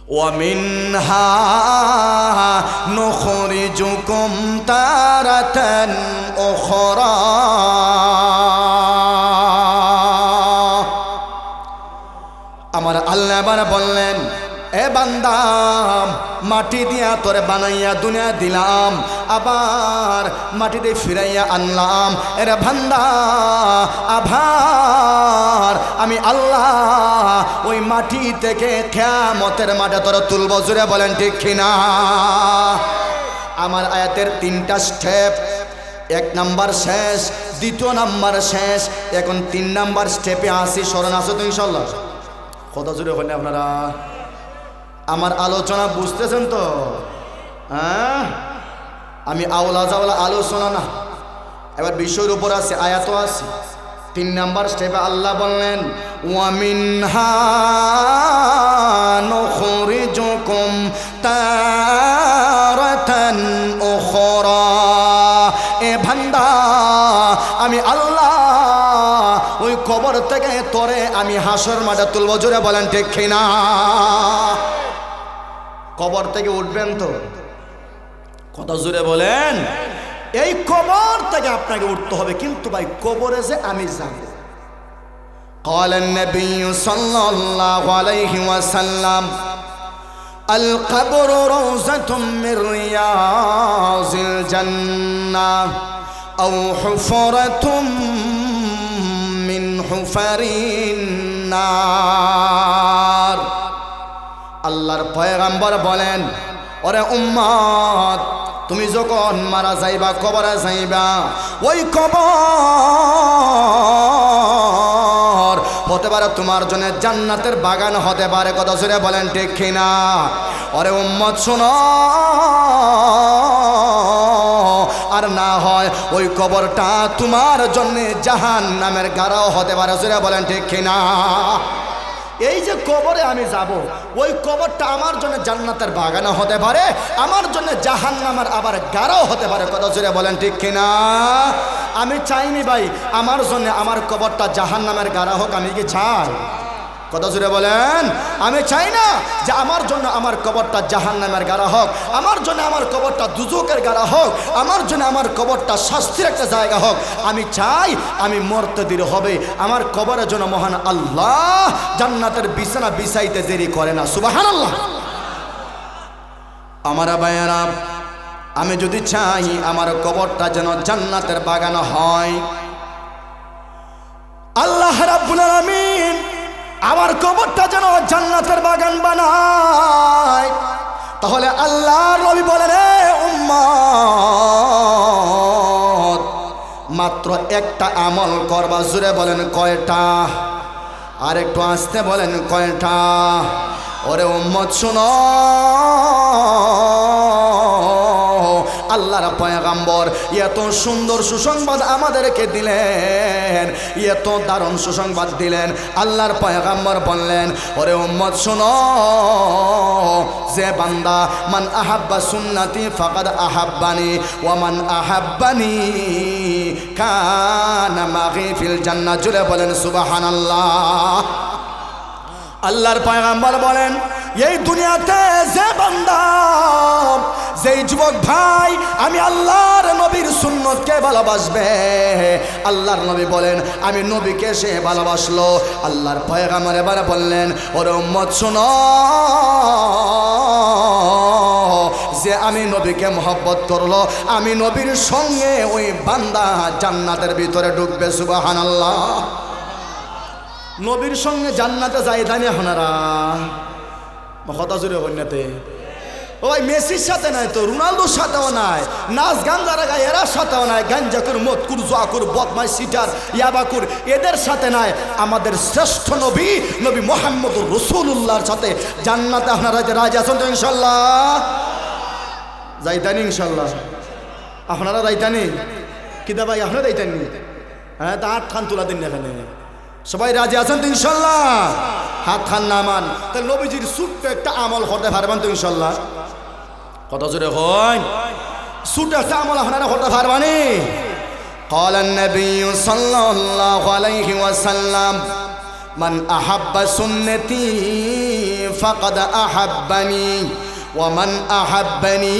ومنها نخرجكم تارة أخرى আমার আল্লাহ এবার বললেন, এ বান্দা, মাটি দিয়া তোরে বানাইয়া দুনিয়া দিলাম, আবার মাটিতে ফিরাইয়া আনলাম। এরে বান্দা, আবার আমি আল্লাহ ওই মাটি থেকে কিয়ামতের মাঠে তোরে তুলব। জোরে বলেন ঠিক কিনা? আমার আয়াতের 3টা স্টেপ। 1 নাম্বার শেষ, 2 নাম্বার শেষ, এখন 3 নাম্বার স্টেপে আসি। স্মরণ আছে তো ইনশাল্লাহ? কত জোরে হলেন আপনারা? আমার আলোচনা বুঝতেছেন তো? হ্যাঁ, আমি আওলা জাওলা আলোচনা না, এবার বিষয়ের উপর আছে, আয়াতও আছে। 3 নাম্বার স্টেপে আল্লাহ বললেন, ওয়ামিনহা নুখরিজুকুম তারাতান উখরা। এ বান্দা, আমি আল্লাহ ওই কবর থেকে তোরে আমি হাসর মাঠে তুলব। জোরে বলেন ঠিক কিনা? কবর থেকে উঠবেন তো? কত জোরে বলেন? এই কবর থেকে আপনাকে উঠতে হবে, কিন্তু ভাই কবরে যে আমি যাব। قال النبي صلى الله عليه وسلم القبر روضة من رياض الجنة أو حفرة من حفر النار। আল্লাহর পয়গম্বর বলেন, ওরে উম্মত, তুমি যখন মারা যাইবা, কবরে যাইবা, ওই কবর হতে পারে তোমার জন্য জান্নাতের বাগান হতে পারে। কত জোরে বলেন ঠিক কিনা? ওরে উম্মত শোনো, আর না হয় ওই কবরটা তোমার জন্য জাহান্নামের গাড়াও হতে পারে। জোরে বলেন ঠিক কিনা? এই যে কবরে আমি যাব, ওই কবরটা আমার জন্য জান্নাতের বাগান হতে পারে, আমার জন্য জাহান্নামের আবার গাড়াও হতে পারে। কত জোরে বলেন ঠিক কিনা? আমি চাইনি ভাই আমার জন্য আমার কবরটা জাহান্নামের গাড়া হোক, আমি কি চাই? কত জোরে বলেন? আমি চাই না যে আমার জন্য আমার কবরটা জাহান্নামের গাড়া হোক, আমার জন্য আমার কবরটা দুজকের গাড়া হোক, আমার জন্য আমার কবরটা শাস্তির একটা জায়গা হোক। আমি চাই আমি মরতে দেরি হবে, আমার কবরের জন্য মহান আল্লাহ জান্নাতের বিছানা বিছাইতে দেরি করে না। সুবহানাল্লাহ। আমার ভাইয়েরা, আমি যদি চাই আমার কবরটা যেন জান্নাতের বাগান হয়, আল্লাহ রাব্বুল আলামিন আমার কবরটা যেন জান্নাতের বাগান বানায়, তাহলে আল্লাহর নবী বলেন, এ উম্মত, মাত্র একটা আমল করবা। জোরে বলেন কয়টা? আর একটু আস্তে বলেন কয়টা? ওরে উম্মত শোনো, আল্লাহর পয়গম্বর এত সুন্দর সুসংবাদ আমাদেরকে দিলেন, এত দারুণ সুসংবাদ দিলেন। আল্লাহর পয়গম্বর বললেন, ওরে উম্মত শোনো, যে বান্দা মান আহাব্বা সুন্নতি ফাকাদ আহাব্বানি ওয়া মান আহাব্বানি কানা মাগি ফিল জান্নাহ। জুড়ে বলেন সুবহানাল্লাহ। আল্লাহর পয়গম্বর বলেন, এই দুনিয়াতে যে বান্দা, যেই যুবক ভাই আমি আল্লাহর নবীর সুন্নতকে ভালোবাসবে, আল্লাহর নবী বলেন আমি নবীকে সে ভালোবাসলো। আল্লাহর পয়গম্বর এবার বললেন, ওরে উম্মত শোনো, যে আমি নবীকে মহব্বত করলো, আমি নবীর সঙ্গে ওই বান্দা জান্নাতের ভিতরে ঢুকবে। সুবহানাল্লাহ। নবীর সঙ্গে জান্নাতে যাই জানি আপনারা? কথা জুড়ে কন্যাতে ওই মেসির সাথে নাই তো, রোনালদোর সাথেও নাই, নাচ গান যারা গায় এরার সাথেও নাই, গাঞ্জাকুর মদকুর জোয়াকুর বদমাই সিটার ইয়াবাকুর এদের সাথে নাই। আমাদের শ্রেষ্ঠ নবী নবী মুহাম্মদুর রাসূলুল্লাহর সাথে জান্নাতে আপনারা রাজি আছেন তো? ইনশাল্লাহ যাইতানি? ইনশাল্লাহ আপনারা যাইতানি? কিদা ভাই আপনারা যাইতানি? হ্যাঁ, তা 8 খান তোলা দিন এখানে সবাই রাজি আছেন তো? ইনশাল্লাহ হাত খান নামান। তাহলে নবীজির ছোট্ট একটা আমল করতে পারবেন তো? ইনশাল্লাহ। কত জোরে হয়? ছোট্ট একটা আমল আপনারা করতে পারবানি? قال النبي صلى الله عليه وسلم মান আহাব্বা সুন্নতি ফাকাদ আহাব্বানি ওয়া মান আহাব্বানি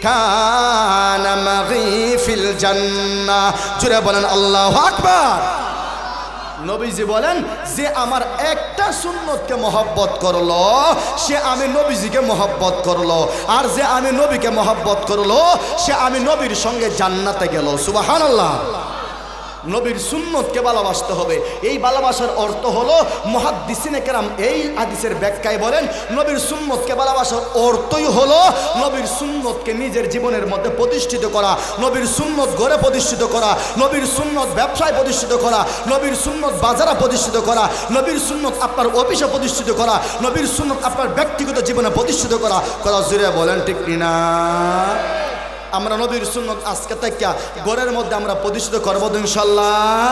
কানা মাগি ফিল জান্নাহ। জোরে বলেন আল্লাহু আকবার। নবীজি বলেন যে আমার একটা সুন্নতকে মহব্বত করলো সে আমি নবীজিকে মহব্বত করলো, আর যে আমি নবীকে মহব্বত করলো সে আমি নবীর সঙ্গে জান্নাতে গেল। সুবহানাল্লাহ। নবীর সুন্নতকে ভালোবাসতে হবে। এই ভালোবাসার অর্থ হলো মুহাদ্দিসিনে কেরাম এই হাদিসের ব্যাখ্যায় বলেন নবীর সুন্নতকে ভালোবাসার অর্থই হলো নবীর সুন্নতকে নিজের জীবনের মধ্যে প্রতিষ্ঠিত করা, নবীর সুন্নত ঘরে প্রতিষ্ঠিত করা, নবীর সুন্নত ব্যবসায় প্রতিষ্ঠিত করা, নবীর সুন্নত বাজারে প্রতিষ্ঠিত করা, নবীর সুন্নত আপনার অফিসে প্রতিষ্ঠিত করা, নবীর সুন্নত আপনার ব্যক্তিগত জীবনে প্রতিষ্ঠিত করা। কথা জুড়ে বলেন ঠিক কিনা? আমরা নবীর সুন্নত আজকে থেকে ঘরের মধ্যে আমরা প্রতিষ্ঠিত করবো ইনশাল্লাহ।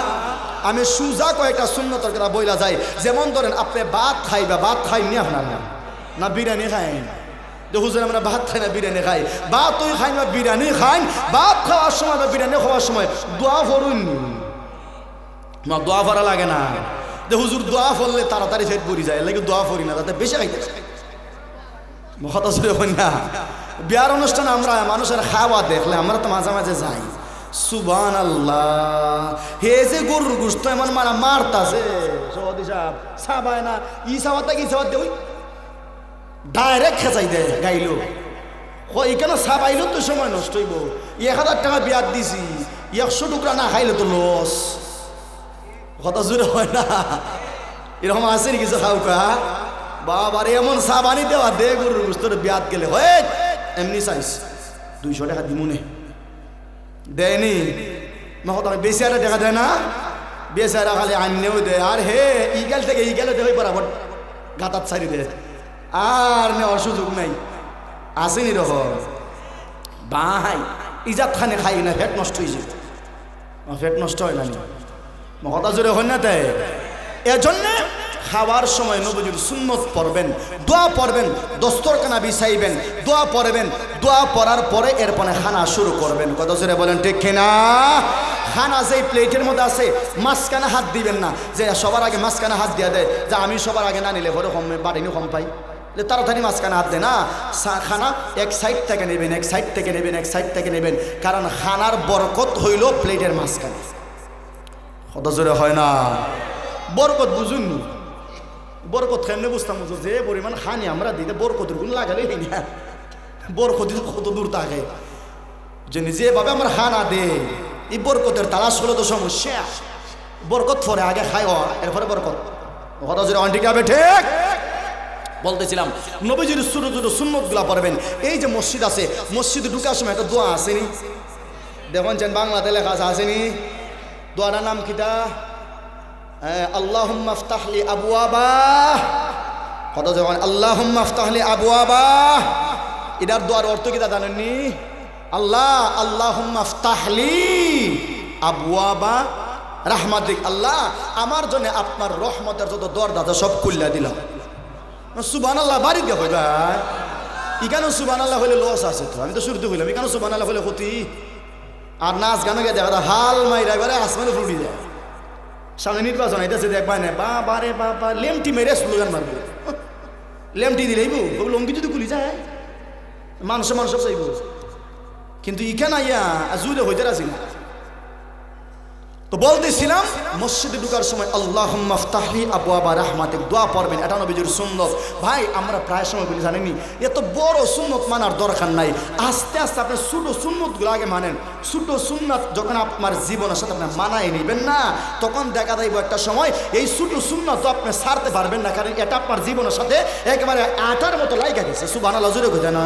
আমি সুজা কয়েকটা সুন্নতের কথা বইলা যাই। যেমন ধরেন আপনি ভাত খাইবা, ভাত খাইনি আপনার না বিরিয়ানি খাইন? যে হুজুর আমরা ভাত খাই না বিরিয়ানি খাই, ভাত ওই খাই না বিরিয়ানি খাইন। ভাত খাওয়ার সময় বা বিরিয়ানি খাওয়ার সময় দোয়া করুন না, দোয়া করা লাগে না। যে হুজুর দোয়া করলে তাড়াতাড়ি ফেট পড়ি যায়, লাগে দোয়া করি না, তাতে বেশি খাইতে কথা শুরু হই না। বিয়ার অনুষ্ঠানে আমরা মানুষের খাওয়া দেখলে আমরা তো মাঝে মাঝে যাই। সুবহানাল্লাহ, হে যে গরুর গোশত এমন মারা মারতাছে সভাপতি সাহেব, সাবায় না ই সাবাতে কি সাবাত দে ওই ডাইরেক্ট খেঁচাই দেয় গাইলো। এখানে সাবাইলো তো সময় নষ্ট হইব। 1000 টাকা বিয়ার দিছি, 100 টুকরা না খাইলে তো লস। কথা জোরে হয় না? এরকম আছে নি কিছু খাওকা? বাবার এমন সাবানি দেওয়া দে গরুর গোশতের বিয়াত গেলে হয় এমনি চাইস 200 টাকা দিমুনে দেয়নি। মহত আমি বেশি আরে টাকা দেয় না, বেশি আরে খালি আনলেও দেয়। আর হে ইগেল থেকে ইগেলে দেয় বরাবর গাতার ছাড়ি দেয়, আর নেওয়ার সুযোগ নাই। আসেনি রকম ভাই ইজাত খানে খাই না, ফেট নষ্ট হয়েছে। ফেট নষ্ট হয় না, কথা জোরে হয় না? তাই এজন্যে খাওয়ার সময় নবীজির সুন্নত পড়বেন, দোয়া পড়বেন, দস্তরখানা বিছাইবেন, দোয়া পড়বেন, দোয়া পড়ার পরে এরপরে খানা শুরু করবেন। কত জোরে বলেন ঠিক কিনা? খানা যেই প্লেটের মধ্যে আছে মাঝখানে হাত দিবেন না, যে সবার আগে মাঝখানে হাত দিয়ে দেয় যে আমি সবার আগে না নিলে পরে কম বাড়িনি কম পাই, তাড়াতাড়ি মাঝখানে হাত দেয় না। খানা এক সাইড থেকে নেবেন, এক সাইড থেকে নেবেন, এক সাইড থেকে নেবেন, কারণ খানার বরকত হইল প্লেটের মাঝখানে। কত জোরে হয় না? বরকত বুঝুন, বরকত কেমনে বুঝতাম? যে পরিমাণ খানি আমরা দিতে বরকতের গুণ লাগালেই না, বরকত কত দূর থাকে যে যেভাবে আমরা খানা দে এই বরকতের তালাশ হলো তো সমস্যা। বরকত পরে আগে খাই, এরপরে বরকত। কথা জোরে অন ঠিক হবে? ঠিক বলতেছিলাম নবীজির ছোট ছোট সুন্নতগুলা পড়বেন। এই যে মসজিদ আছে, মসজিদে ঢুকার সময় একটা দোয়া আসেনি? দেখুন যেন বাংলাতে লেখা আছে, আসেনি? দোয়াটার নাম কিটা? আল্লাহুম্মা ইফতাহলি আবওয়াবা। কত যখন আল্লাহুম্মা ইফতাহলি আবওয়াবা, এটার দোয়ার অর্থ কিটা জানেননি? আল্লাহ আল্লাহুম্মা ইফতাহলি আবওয়াবা রাহমাতিক। আল্লাহ আমার জন্য আপনার রহমতের যত দরজা সব খুলে দিলাম। সুবহানাল্লাহ বাড়ি দিয়ে হয়ে যায়। এখানেও সুবহানাল্লাহ হইলে লস আছে তো, আমি তো শুরুতে হইলাম। এখানেও সুবহানাল্লাহ হইলে ক্ষতি। আর নাচ গানে গিয়ে দেখা হাল মাইরা এবারে আসমানে ফুটি যায়। সামনে নির্বাচন আইতেছে, দেখবা না বাবা রে বাবা লেমটি মেরে স্লোগান মারবো। লেমটি দিলেই বউ লঙ্গি যদি খুলি যায় মানুষ সব চাইব, কিন্তু এখানে আইয়া জুড়ে হইতে রাজি না। তো বলতেছিলাম মসজিদে ঢুকার সময় আল্লাহুম্মা ইফতাহলি আবওয়াবা রাহমাতিক দোয়া পড়বেন, এটা নবীজির সুন্নত। ভাই আমরা প্রায় সময় বলি জানেননি এত বড় সুন্নত মানার দরকার নাই, আস্তে আস্তে আপনি ছোটো সুন্নতগুলো আগে মানেন। ছোটো সুন্নত যখন আপনার জীবনের সাথে আপনি মানায় নেবেন না, তখন দেখা যাইব একটা সময় এই ছোটো সুন্নত তো আপনি ছাড়তে পারবেন না, কারণ এটা আপনার জীবনের সাথে একেবারে আটার মতো লাইগা গেছে। সুবহানাল্লাহ জোরে কইতে না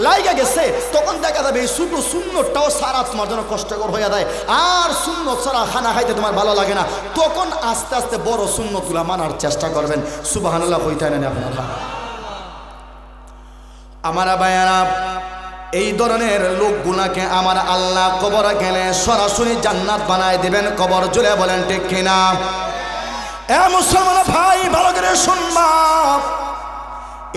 লাইগা গেছে, তখন দেখা যাবে এই ছোট সুন্নতটাও সারা তোমার জন্য কষ্টকর হয়ে যায়। আর সুন্নত ছাড়া খানা খাইতে তোমার ভালো লাগে না, তখন আস্তে আস্তে বড় সুন্নতগুলা মানার চেষ্টা করবেন। সুবহানাল্লাহ হইতে নেন আপনারা। আমার ভাইয়ারা, এই ধরনের লোকগুলাকে আমার আল্লাহ কবরে গেলে সরাসরি জান্নাত বানায় দিবেন। কবর জুড়ে বলেন ঠিক কিনা? এ মুসলমান ভাই ভালো করে শুনবা,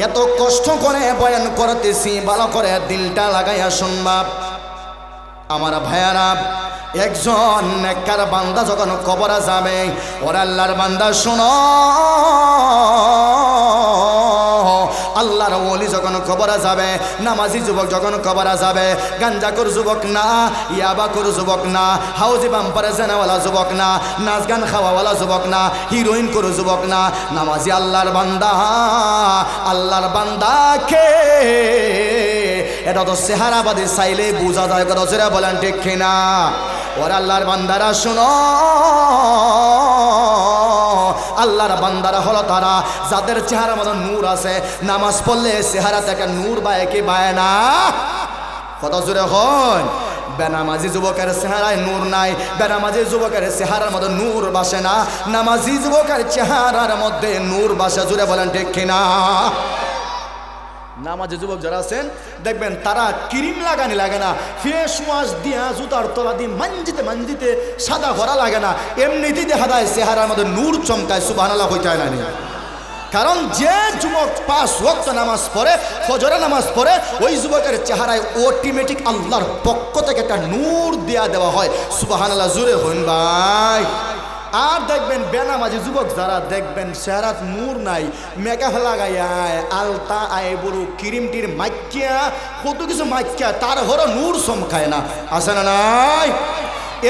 এত কষ্ট করে বয়ান করতেছি, ভালো করে দিলটা লাগাইয়া শুনবা। আমার ভাইয়ারা, একজন নেককার বান্দা যখন কবরে যাবে, ওর আল্লাহর বান্দা শোনো, আল্লাহর ওলি যখন কবরে যাবে, নামাজি যুবক যখন কবরে যাবে, গাঞ্জাখোর যুবক না, ইয়াবাখোর যুবক না, হাউজি বাম্পারে জেনাওয়ালা যুবক না, নাচ গান খাওয়াওয়ালা যুবক না, হিরোইন কোর যুবক না, নামাজি আল্লাহর বান্দা। আল্লাহর বান্দাকে এটা তো চেহারাবাদী চাইলে বোঝা যায়, কথা সেরা বলেন ঠিক কিনা? ওর আল্লাহর বান্দারা শোনো, আল্লাহর বান্দারা হলো তারা যাদের চেহারার মধ্যে নূর আছে। নামাজ পড়লে চেহারা থেকে নূর বায় কি বায় না? কত জোরে হন? বেনামাজি যুবকের চেহারায় নূর নাই, বেনামাজি যুবকের চেহারার মধ্যে নূর বাসে না, নামাজি যুবকের চেহারার মধ্যে নূর বাসে। জুড়ে বলেন ঠিক কিনা? নামাজি যুবক যারা আছেন দেখবেন তারা ক্রিম লাগানি লাগে না, ফেস ওয়াশ দিয়া জুতার তলা দিয়ে মাঞ্জিতে মাঞ্জিতে সাদা করা লাগে না, এমনিতেই দেখা যায় চেহারার মধ্যে নূর চমকায়। সুবহানাল্লাহ হইতে হয় না? কারণ যে যুবক 5 ওয়াক্ত নামাজ পড়ে, ফজরের নামাজ পড়ে, ওই যুবকের চেহারায় অটোমেটিক আল্লাহর পক্ষ থেকে একটা নূর দেয়া দেওয়া হয়। সুবহানাল্লাহ জোরে হইন ভাই। আর দেখবেন বেনামাজি যুবক যারা দেখবেন চেহারাত নূর নাই, মেকআপ লাগাইয়া আলতা আয় বড় ক্রিম টির মাইকিয়া কত কিছু মাইকিয়া, তার হরো নূর চমকায় না। আছে না নাই?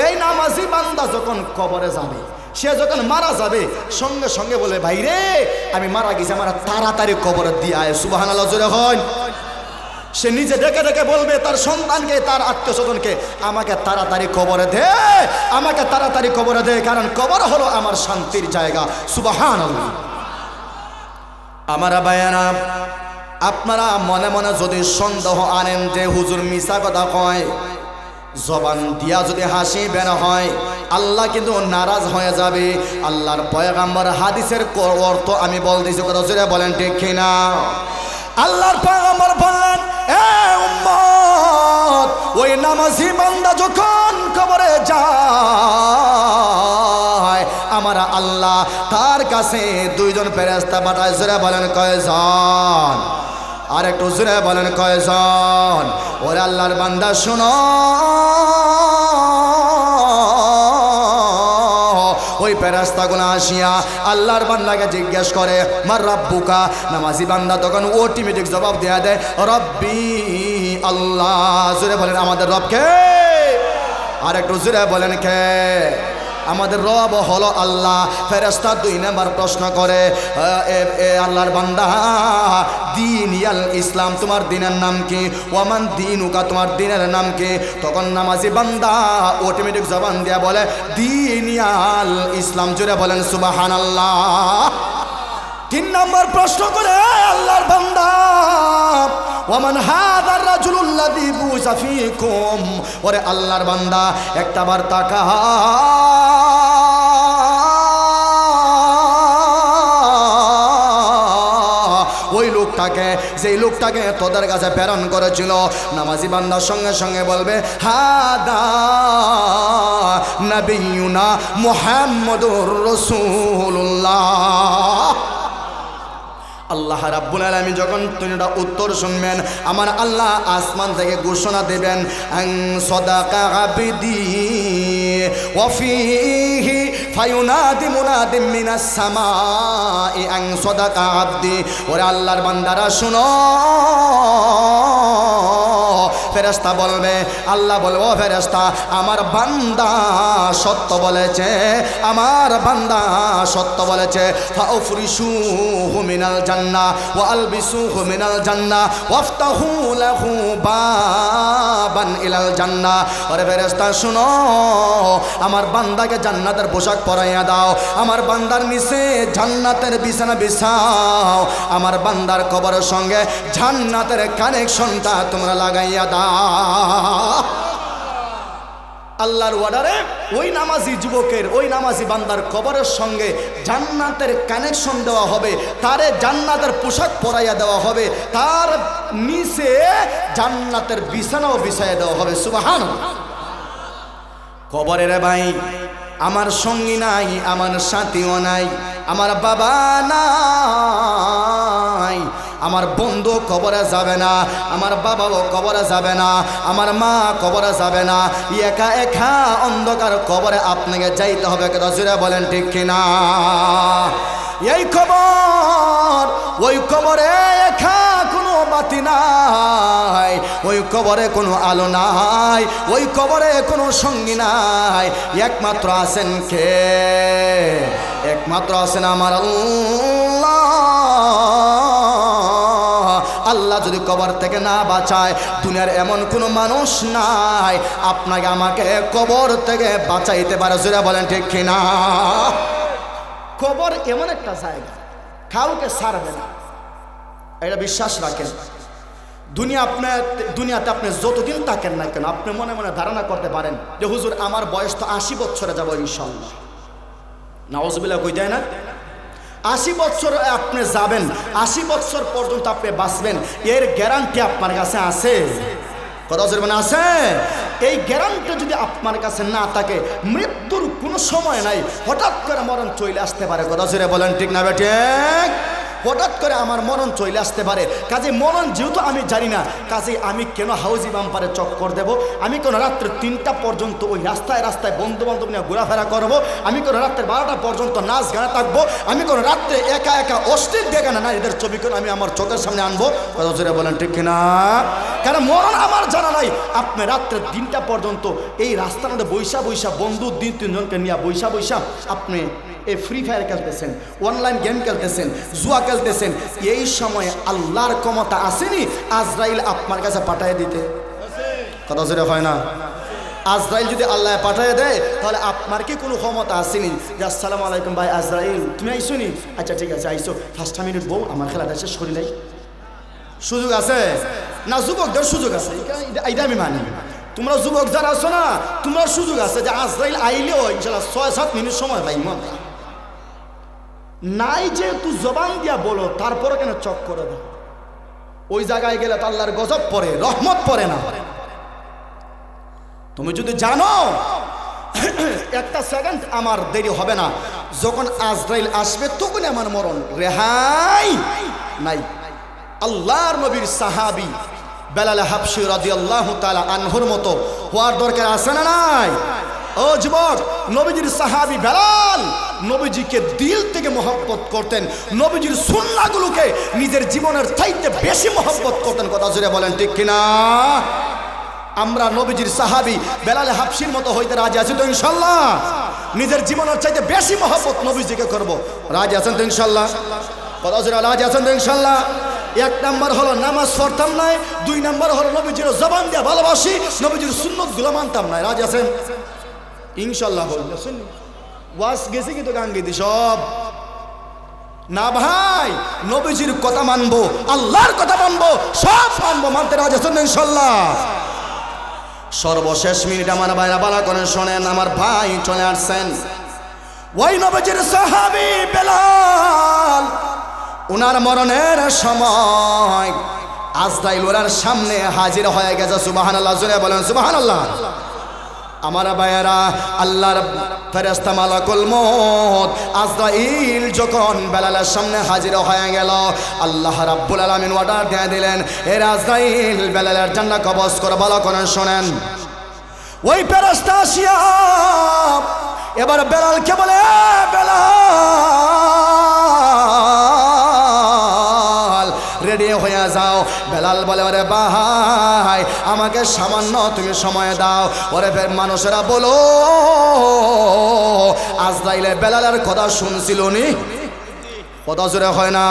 এই নামাজি বান্দা যখন কবরে যাবে, সে যখন মারা যাবে, সঙ্গে সঙ্গে বলে, ভাই রে আমি মারা গেছি, আমার তাড়াতাড়ি কবরে দিয়ে আয়। সুবহানাল্লাহ জোরে হয়। সে নিজে ডেকে ডেকে বলবে তার সন্তানকে, তার আত্মীয় স্বজনকে, আমাকে তাড়াতাড়ি কবরে দে, আমাকে তাড়াতাড়ি কবরে দে, কারণ কবর হলো আমার শান্তির জায়গা। সুবহানাল্লাহ। আমার ভাইয়েরা, আপনারা মনে মনে যদি সন্দেহ আনেন যে হুজুর মিছা কথা কয়, জবান দিয়া যদি হাসি বের হয়, আল্লাহ কিন্তু নারাজ হয়ে যাবে। আল্লাহর পয়গাম্বর হাদিসের অর্থ আমি বলতেছি, কথা জোরে বলেন ঠিক কিনা? আল্লাহর পয়গাম্বর বললেন, এ উম্মত, ওই নামাজি বান্দা যখন কবরে যায়, আমার আল্লাহ তার কাছে 2 জন ফেরেশতা পাঠায়। জোরে বলেন কয়জন? আর একটু জোরে বলেন কয়জন? ওরে আল্লাহর বান্দা শোনো, ওই ফেরেশতাগুলো আসিয়া আল্লাহর বান্দাকে জিজ্ঞেস করে, মার রাব্বুকা? নামাজি বান্দা তখন অটোমেটিক জবাব দেয়া দেয়, রব্বি আল্লাহ। জোরে বলেন আমাদের রব কে? আর একটু জোরে বলেন কে? আমাদের রব হলো আল্লাহ। ফেরেশতা 2 নাম্বার প্রশ্ন করে, আল্লাহর বান্দা, দিন ইয়াল ইসলাম, তোমার দিনের নাম কি? ওয়ামান দিনুকা, তোমার দিনের নাম কি? তখন নামাজি বান্দা অটোমেটিক জবান দিয়া বলে, দিন ইয়াল ইসলাম। জোরে বলেন সুবহানাল্লাহ। 3 নম্বর প্রশ্ন করে আল্লাহর বান্দা, ওয়ামান হাযার রাজুলুল্লাযী বুইসা ফীকুম, ওরে আল্লাহর বান্দা একটাবার তাকা, ওই লোকটাকে, যেই লোকটাকে তোদের কাছে প্রেরণ করেছিল। নামাজি বান্দার সঙ্গে সঙ্গে বলবে, হাদা নবিয়ুনা মুহাম্মাদুর রাসূলুল্লাহ। আল্লাহ রাব্বুল আলামিন যখন তিনটা উত্তর শুনবেন, আমার আল্লাহ আসমান থেকে ঘোষণা দেবেন, আন সাদাকা আবদি ওয়া ফীহি ফায়ুনাদি মুনাদিম মিনাস সামাই আন সাদাকা আবদি। ওরে আল্লাহর বান্দারা শুনো, ফেরেশতা বলবে, আল্লাহ বলবে, ও ফেরেশতা, আমার বান্দা সত্য বলেছে, আমার বান্দা সত্য বলেছে। ফাউফরিশুহু মিনাল জান্নাহ ওয়া আলবিসুহু মিনাল জান্নাহ ওয়াফতাহু লাহু বাবান ইলাল জান্নাহ। ওরে ফেরেশতা শুনো, আমার বান্দাকে জান্নাতের পোশাক পরাইয়া দাও, আমার বান্দার নিচে জান্নাতের বিছানা বিছাও, আমার বান্দার কবরের সঙ্গে জান্নাতের কানেকশনটা তোমরা লাগাইয়া দাও। আল্লাহর অর্ডারে ওই নামাজি যুবকের, ওই নামাজি বান্দার কবরের সঙ্গে জান্নাতের কানেকশন দেওয়া হবে, তারে জান্নাতের পোশাক পরাইয়া দেওয়া হবে, তার নিচে জান্নাতের বিছানাও বিছাইয়া দেওয়া হবে। সুবহানাল্লাহ। কবরের ভাই, আমার সঙ্গী নাই, আমার সাথীও নাই, আমার বাবা নাই, আমার বন্ধু কবরে যাবে না, আমার বাবাও কবরে যাবে না, আমার মা কবরে যাবে না, একা একা অন্ধকার কবরে আপনাকে যাইতে হবে। রাসূল বলেন ঠিক কিনা? এই কবর, ওই কবরে একা কোনো বাতি নাই, ওই কবরে কোনো আলো নাই, ওই কবরে কোনো সঙ্গী নাই। একমাত্র আছেন কে? একমাত্র আছেন আমার আল্লাহ। আল্লাহ যদি কবর থেকে না বাঁচায়, দুনিয়ার এমন কোনো মানুষ নাই আপনাকে আমাকে কবর থেকে বাঁচাইতে পারে। জোরে বলেন ঠিক কিনা? কবর এমন একটা জায়গা, কাউকে ছাড়বে না, এটা বিশ্বাস রাখেন। দুনিয়াতে আপনি যতদিন থাকেন না কেন, আপনি মনে মনে ধারণা করতে পারেন যে হুজুর আমার বয়স তো 80 বছরে যাব ইনশাআল্লাহ। নাউজুবিল্লাহ কই যায় না? 80 বছর আপনি যাবেন, 80 বছর পর্যন্ত আপনি বাঁচবেন, এর গ্যারান্টি আপনার কাছে আছে? কথা বলবেন আছে? এই গ্যারান্টি যদি আপনার কাছে না থাকে, মৃত্যুর কোনো সময় নাই, হঠাৎ করে মরণ চলে আসতে পারে। কথা বলেন ঠিক না বেঠিক? হঠাৎ করে আমার মরণ চলে আসতে পারে। কাজে মরণ যেহেতু আমি জানি না, কাজে আমি কেন হাউজি বাম্পারে চক্কর দেব? আমি কোনো রাত্রে 3টা পর্যন্ত ওই রাস্তায় রাস্তায় বন্ধু বান্ধব নিয়ে ঘোরাফেরা করবো? আমি কোনো রাত্রে 12টা পর্যন্ত নাচ গানে থাকবো? আমি কোনো রাত্রে একা একা অশ্লীল বেগানা নারীদের ছবি করে আমি আমার চোখের সামনে আনবো? কথা জোরে বলেন ঠিক কিনা? কারণ মরণ আমার জানা নাই। আপনি রাত্রে 3টা পর্যন্ত এই রাস্তার মধ্যে বৈশা বন্ধু 2-3 জনকে নিয়ে বৈশা আপনি এই ফ্রি ফায়ার খেলতেছেন, অনলাইন গেম খেলতেছেন, জুয়া খেলতেছেন। এই সময় আল্লাহর ক্ষমতা আসেনি আজরাইল আপনার কাছে পাঠিয়ে দিতে? কথা জোরে হয় না? আজরাইল যদি আল্লাহ পাঠিয়ে দেয়, তাহলে আপনার কি কোনো ক্ষমতা আসেনি যে আসসালামু আলাইকুম ভাই আজরাইল তুমি আইসো নি? আচ্ছা ঠিক আছে আইসো, 5টা মিনিট বউ আমার খেলাটা শেষ করি নাই। সুযোগ আছে না? যুবকদের সুযোগ আছে, এইটা আমি মানি। তোমরা যুবক যারা আছো না, তোমার সুযোগ আছে যে আজরাইল আইলেও ইনশাআল্লাহ 6-7 মিনিট সময় পাই নাই। যেহেতু জবান দিয়া বলো, তারপরে কেন চক করে দাও? ওই জায়গায় গেলে তো আল্লাহর গজব পড়ে, রহমত পড়ে না। তুমি যদি জানো 1টা সেকেন্ড আমার দেরি হবে না, যখন আজরাইল আসবে তখন আমার মরণ, রেহাই নাই। আল্লাহর নবীর সাহাবী বেলাল হাবশী রাদিয়াল্লাহু তাআলা আনহুর মতো হওয়ার দরকার আছে না নাই? ও যুবক, নবীজির সাহাবী বেলাল নবীজিকে দিল থেকে মহব্বত করতেন, নবীজির সুন্নাহগুলোকে নিজের জীবনের চাইতে বেশি মহব্বত করতেন। কথা জোরে বলেন ঠিক কিনা? আমরা নবীজির সাহাবী বেলাল হাবশীর মতো হইতে রাজি আছি তো ইনশাআল্লাহ? নিজের জীবনের চাইতে বেশি মহব্বত নবীজিকে করব, রাজি আছেন তো ইনশাআল্লাহ? কথা জোরে রাজি আছেন তো ইনশাআল্লাহ? 1 নাম্বার হলো নামাজ পড়তাম নাই, 2 নাম্বার হলো নবীজির জবান দিয়ে ভালোবাসি, নবীজির সুন্নতগুলো মানতাম না। রাজি আছেন ইনশাআল্লাহ? বলছেন ওয়াজ গেছে কিন্তু গান গেছি সব না ভাই, নবীজির কথা মানবো, আল্লাহর কথা মানবো, সব মানবো, মানতে রাজি আছেন ইনশাআল্লাহ? সর্বশেষ মিনিট আমার ভাইরা বালা করে শোনেন, আমার ভাই চলে আসছেন, ওই নবীজির সাহাবী বেলাল, উনার মরণের সময় আজরাইল ওনার সামনে হাজির হয়ে গেছে। সুবহানাল্লাহ, জোরে বলেন সুবহানাল্লাহ। আমার ভাইয়েরা, আল্লাহর ফেরেশতা মালাকুল মউত আজরাইল যখন বেলালের সামনে হাজির হয়ে গেল, আল্লাহ রাব্বুল আলামিন অর্ডার দিয়ে দিলেন, এর আজরাইল বেলালের জান্নাহ কবজ করে। ভালো করে শোনেন, ওই ফেরেশতা আসিয়া এবার বেলালকে বলে, বেলাল রেডি হয়ে যাও। বেলাল বলে, ওরে ভাই আমাকে সামান্য তুমি সময় দাও। ওরে মানুষেরা বলো, আজরাইলে বেলালের কথা শুনছিল নি? কথা জোরে হয় না?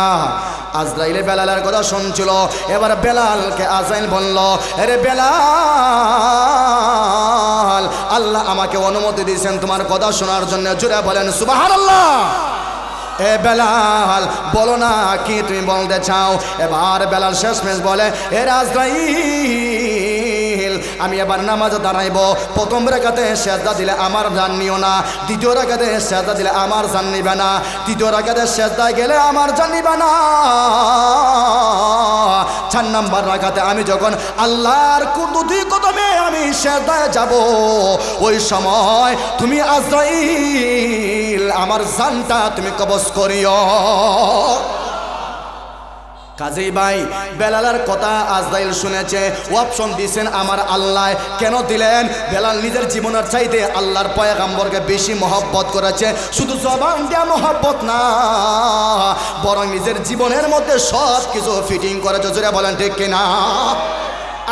আজরাইলে বেলালের কথা শুনছিল। এবার বেলালকে আজরাইল বলল, আরে বেলাল, আল্লাহ আমাকে অনুমতি দিয়েছেন তোমার কথা শোনার জন্য। জোরে বলেন সুবহানাল্লাহ। এ বেলাল বলো না কি তুমি বলতে চাও? এবার বেলাল শেষমেশ বলে, এ আজরাইল আমি এবার নামাজে দাঁড়াইব। প্রথম রাকাতে সেজদা দিলে আমার জান নিও না, দ্বিতীয় রাকাতে সেজদা দিলে আমার জান নিবে না, তৃতীয় রাকাতে সেজদায় গেলে আমার জান নিবে না, 4 নাম্বার রাকাতে আমি যখন আল্লাহর কুদরতি কদমে আমি সেজদায় যাব, ওই সময় তুমি আজরাইল আমার জানটা তুমি কবজ করিও। কাজেই ভাই বেলালের কথা আজরাইল শুনেছে, অপশন দিয়েছেন আমার আল্লাহ। কেন দিলেন? বেলাল নিজের জীবনের চাইতে আল্লাহর পয়গম্বরকে বেশি মহব্বত করেছে। শুধু জবান দেয়া মহব্বত না, বরং নিজের জীবনের মধ্যে সব কিছু ফিটিং করেছে। জোরে বলেন ঠিক কিনা?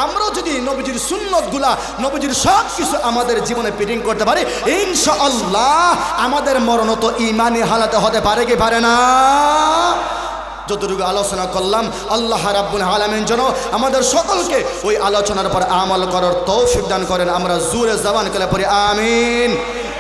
আমরাও যদি নবীজির সুন্নতগুলা, নবীজির সব কিছু আমাদের জীবনে ফিটিং করতে পারি, ইনশাআল্লাহ আমাদের মরণ তো ইমানি হালাতে হতে পারে কি পারে না? যতটুকু আলোচনা করলাম আল্লাহ রাব্বুল আলামিন যেন আমাদের সকলকে ওই আলোচনার পর আমল করার তৌফিক দান করেন। আমরা জোরে জবান করে পড়ি আমিন।